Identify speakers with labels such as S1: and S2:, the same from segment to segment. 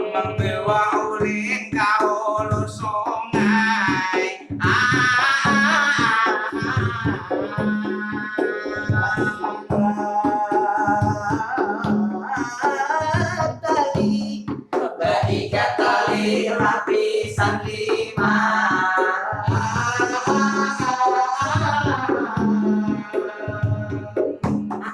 S1: Membawa ulin kau lu sungai.
S2: Tali berikat tali lapisan 5.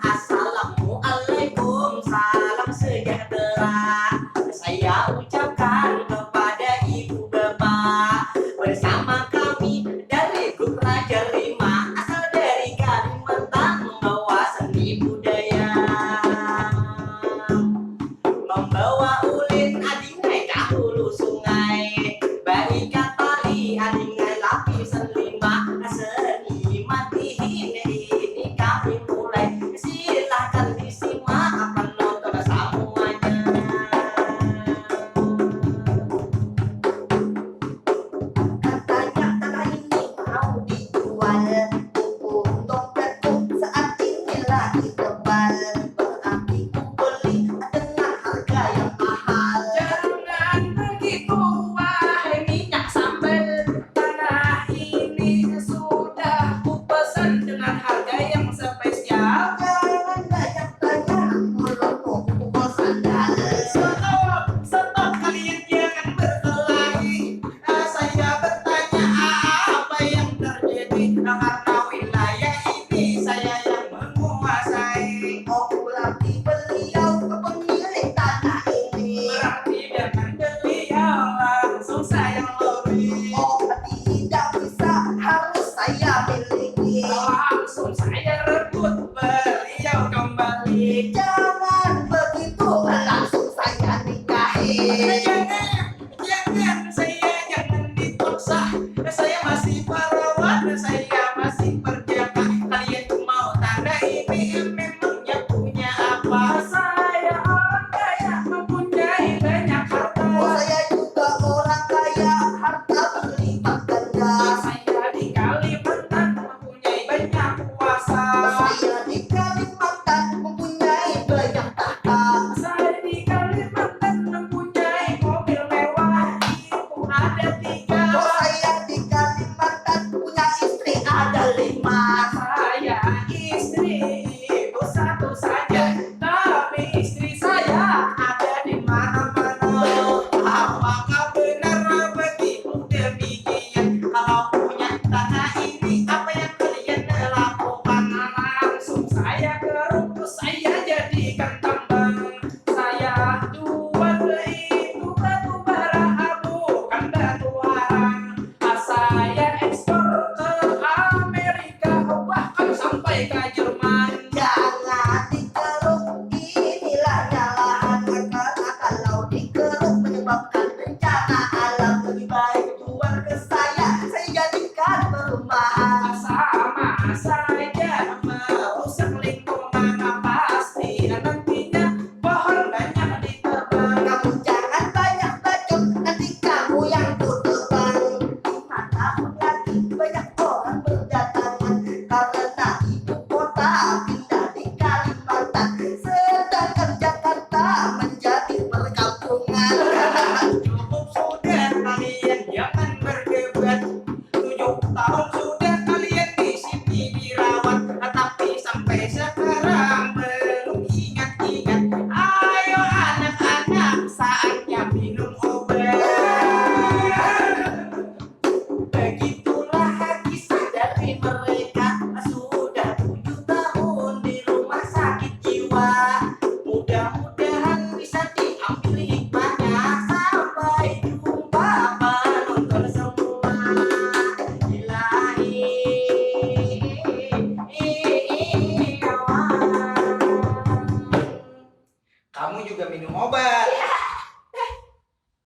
S2: Assalamualaikum, salam sejahtera. Saya ucapkan kepada ibu bapak bersama kami dari grup Raja Rima, asal dari Kalimantan, membawa seni budaya. Membawa ulin adingai ke hulu sungai, berikat tali adingai lapisan 5. Seni mati ini kami mulai, silahkan disimak penonton semuanya. Katanya tanah ini mau dijual, buku dompetku saat ini lagi tebal, berarti ku beli dengan harga yang mahal.
S1: Jangan begitu wahai minyak sambal, tanah ini sudah ku pesan dengan harga yang spesial.
S2: Jangan banyak-banyak mulutmu pukul sandal.
S1: Stop kalian jangan berkelahi. Saya bertanya apa yang terjadi, karena wilayah ini saya yang menguasai.
S2: Oh, berarti beliau pemilik tanah ini.
S1: Berarti dengan beliau langsung saya lobi.
S2: Oh, tidak bisa, harus saya miliki.
S1: Langsung saya rebut beliau kembali.
S2: Jangan